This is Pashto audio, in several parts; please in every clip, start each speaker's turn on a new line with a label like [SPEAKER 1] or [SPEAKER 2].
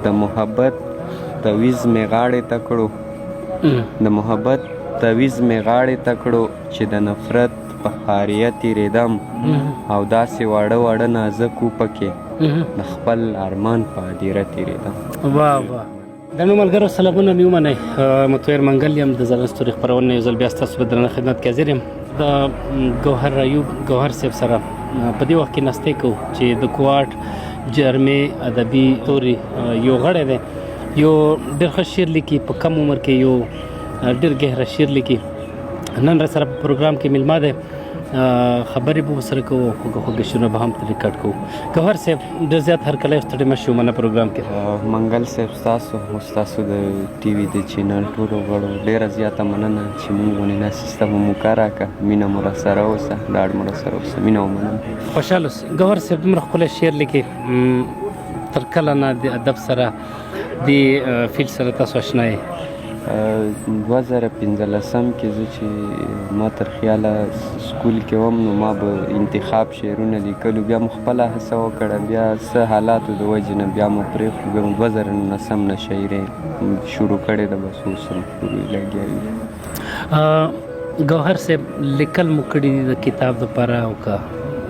[SPEAKER 1] د محبت تویز مې غاړې ته کړو د محبت تویز مې غاړې ته کړو چې د نفرت په خاریه تېرېدم او داسې واړه واړه نازک و پکې د خپل ارمان په هدیره تېرېدم.
[SPEAKER 2] واه واه. درنو ملګرو سلامونه مې ومنئ. مطیر منګل یم د زرغون ستوري خپرونه یو ځل بیا ستاسو په درنه خدمت کې حاضر یم. د ګوهر ایوب ګوهر صاحب سره په دې وخت کې ناستې کوو چې د کوواټ جرمې ادبي توري یو غړی دی، یو ډېر ښه شعر لیکي، په کم عمر کې یو ډېر ګهره شعر لیکي. نن را سره په پروګرام کې میلمه دی، خبرې به ورسره کوو، خوږه خوږه شعرونه به هم ریکارډ کوو. ګوهر صاحب ډېر زیات هرکلی ستړي مه شئ مننه پروګرام کې.
[SPEAKER 1] منګل صاحب ستاسو او ستاسو د ټي وي د چینل ټولو غړو ډېره زیاته مننه چې موږ غونې ناستې مو موقع راکړه. مینه مو راسره اوسه، ډاډ مو راسره اوسه. مینه ومنم.
[SPEAKER 2] خوشحاله اوسئ. ګوهر صاحب دومره ښکلی شعر لیکي، تر کله نه د ادب سره د فیلډ سره تاسو آشنا یې؟
[SPEAKER 1] 2015 کې زه چې ما تر خیاله سکول کې وم نو ما به انتخاب شعرونه لیکلو، بیا مو خپله هڅه وکړه، بیا څه حالاتو د وجې نه بیا مو پرېښودو، بیا مو 2019 نه شاعري شروع کړې ده. بس اوس هم لګیا یو.
[SPEAKER 2] ګوهر صاحب لیکل مو کړي د کتاب دپاره او که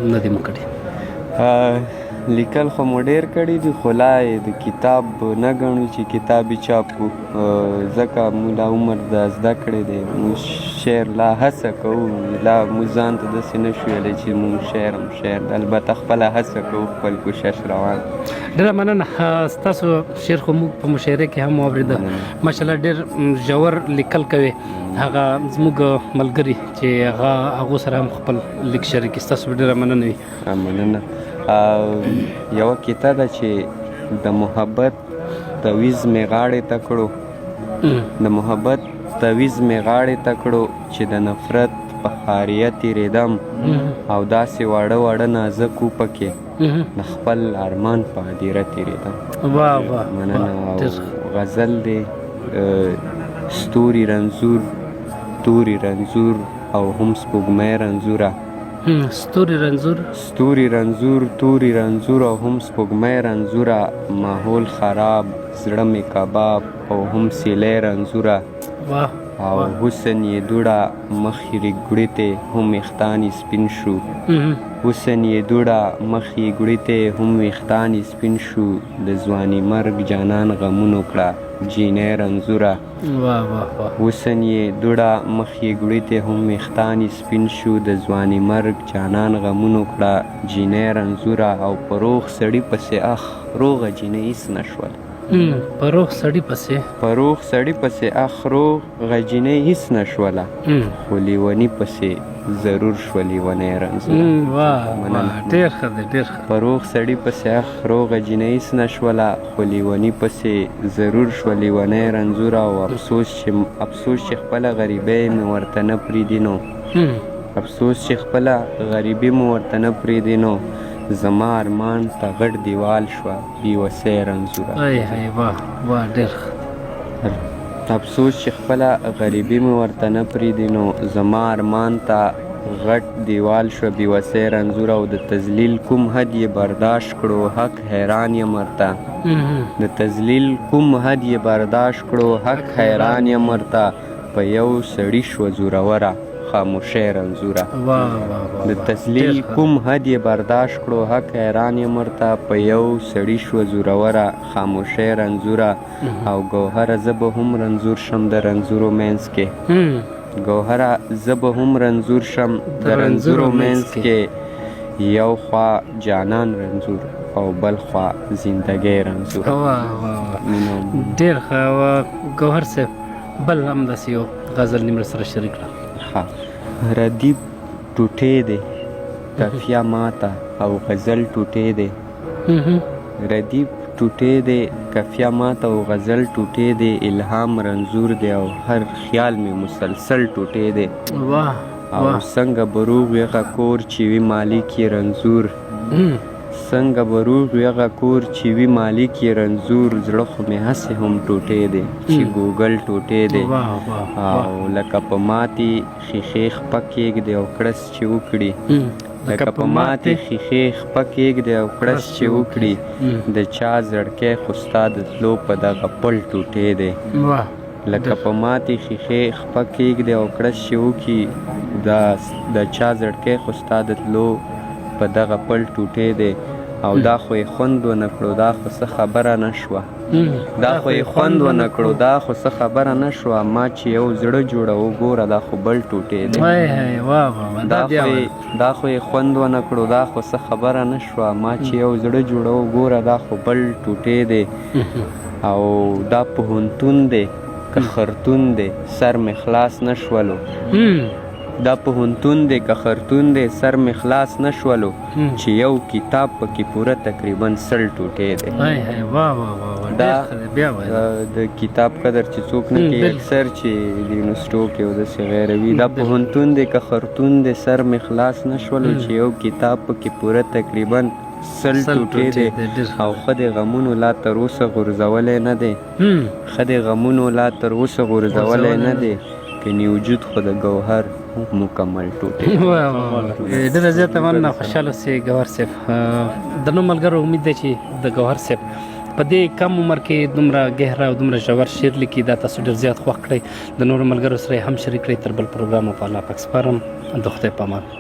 [SPEAKER 2] نه دې مو کړي؟
[SPEAKER 1] لیکل خو مو ډېر کړي دي، خو لا یې د کتاب نه ګڼو چې کتابي چاپ کړو، ځکه مو لا عمر د زده کړې دی. موږ شعر لا هڅه کوو، لا موږ ځان ته داسې نه شو ویلی چې موږ شعر هم شعر دی، البته خپله هڅه کوو، خپل کوشش روان.
[SPEAKER 2] ډېره مننه. ستاسو شعر خو موږ په مشاعره کې هم واورېده، ماشاءالله ډېر ژور لیکل کوي. هغه زموږ ملګري چې هغو سره هم خپل لیک شریکي، ستاسو ډېره مننه وي.
[SPEAKER 1] مننه. یوه کیسه ده چې د محبت تویز مې غاړې ته کړو د محبت تویز مې غاړې ته کړو چې د نفرت په خاریه تېرېدم او داسې واړه واړه نازک و پکې د خپل ارمان په هدیره تېرېدم.
[SPEAKER 2] واه واه.
[SPEAKER 1] مننه. او غزل دی ستوري رنځور توري رنځور او هم سپوږمۍ رنځوره.
[SPEAKER 2] ستوري رنځور
[SPEAKER 1] توري رنځور او هم سپوږمۍ رنځوره، ماحول خراب زړه مې کباب او هم سیلۍ رنځوره. او حسن یې دوړه مخ یې ګوړې هم ویښتان یې سپین شو. حسن یې دوړه مخ یې ګوړې هم ویښتان یې سپین شو، د ځواني مرګ جانان غمونو کړه جینۍ رنځوره. حسن یې دوړه مخ یې ګوړې هم ویښتان یې سپین شو، د ځواني مرګ جانان غمونو کړه جینۍ رنځوره. او په روغ سړي پسې اخ روغه جینۍ هېڅ نه شول.
[SPEAKER 2] په روغ سړي
[SPEAKER 1] پسې اخ روغه جینۍ هېڅ نه شوله، خو لیوني پسې ضرور شوه لیونۍ رنځوره.
[SPEAKER 2] ډېر ښه دی، ډېر ښه.
[SPEAKER 1] په روغ سړي پسې اخ روغه جینۍ هېڅ نه شوله، خو لیوني پسې ضرور شوه لیونۍ رنځوره. او افسوس چې خپله غریبۍ مې ورته نه پرېږدي نو غریبي مې ورته نه پرېږدي نو زما ارمان ته غټ دیوال شوه بېوسۍ رنځوره.
[SPEAKER 2] ډېر ښه.
[SPEAKER 1] افسوس چې خپله غریبي مې ورته نه پرېږدي نو زما ارمان ته غټ دیوال شوه بېوسۍ رنځوره. او د تذلیل کوم حد یې برداشت کړو حق حیران یم ورته، د تذلیل کوم حد یې برداشت کړو حق حیران یم ورته، په یو سړي شوه زوروره خاموشۍ رنځوره. د تذلیل کوم حد یې برداشت کړو حق حیران یم ورته، په یو سړي شوه زوروره خاموشۍ رنځوره. او ګوهره زه به هم رنځور شم د رنځورو منځ کې، ګوهره زه به هم رنځور شم د رنځورو منځ کې، یو خوا جانان رنځور او بل خوا زندګۍ رنځور.
[SPEAKER 2] ډېر ښه. ګوهر صاحب بل هم داسې یو غزل نیمره سره شریک کړه.
[SPEAKER 1] ردیف ټوټې دی قافیه ماته او غزل ټوټې دی، ردیف ټوټې دی قافیه ماته او غزل ټوټې دی، الهام رنځور دی او هر خیال مې مسلسل ټوټې دی. او څنګه به روغ وي هغه کور چې وي مالک یې رنځور، څنګه به روغ وي هغه کور چې وي مالک یې رنځور، زړه خو مې هسې هم ټوټې دی چې ګوګل ټوټې دی. او لکه په ماتې ښیښې خپه کېږدي او کړس چې وکړي لکه په ماتې ښیښې خپه کېږدې او کړس چې وکړي د چا زړکی خو ستا د تلو په دغه پل ټوټې دی لکه په ماتې ښیښې خپه کېږدې او کړس چې وکړي د چا زړکی خو ستا د تلو په دغه پل ټوټې دی او دا خو یې خوند ونه کړو دا خو څه خبره نه شوه دا خو یې خوند ونه کړو دا خو څه خبره نه شوه ما چې یو زړه جوړو ګوره دا خو بل ټوټې دی دا خو یې خوند ونه کړو دا خو څه خبره نه شوه ما چې یو زړه جوړو ګوره دا خو بل ټوټې دی او دا پوهنتون دی که خرطون دی سر مې خلاص نه شولو دا پوهنتون دی که خرطون دی سر مې خلاص نه شولو چې یو کتاب پکې پوره تقریبا 100 ټوټې دی دا د کتاب قدر چې څوک نه کوي اکثر چې د یونیورسټو کې او داسې غیره وي دا پوهنتون دی که خرطون دی سر مې خلاص نه شولو چې یو کتاب پکې پوره تقریبا 100 ټوټې دی او ښه د غمونو لا تر اوسه غورځولی نه دی ښه د غمونو لا تر اوسه غورځولی نه دی کني وجود خو د ګوهر مکمل ټوټې
[SPEAKER 2] ډېره زیاته مننه خوشحاله اوسئ ګوهر صاحب درنو ملګرو امید دی چې د ګوهر صاحب په دې کم عمر کې دومره ګهره او دومره ژور شعر لیکي دا تاسو ډېر زیات خوښ کړئ د نورو ملګرو سره یې هم شریک کړئ تر بل پروګرام په الله پاک سپارم د خدای په امان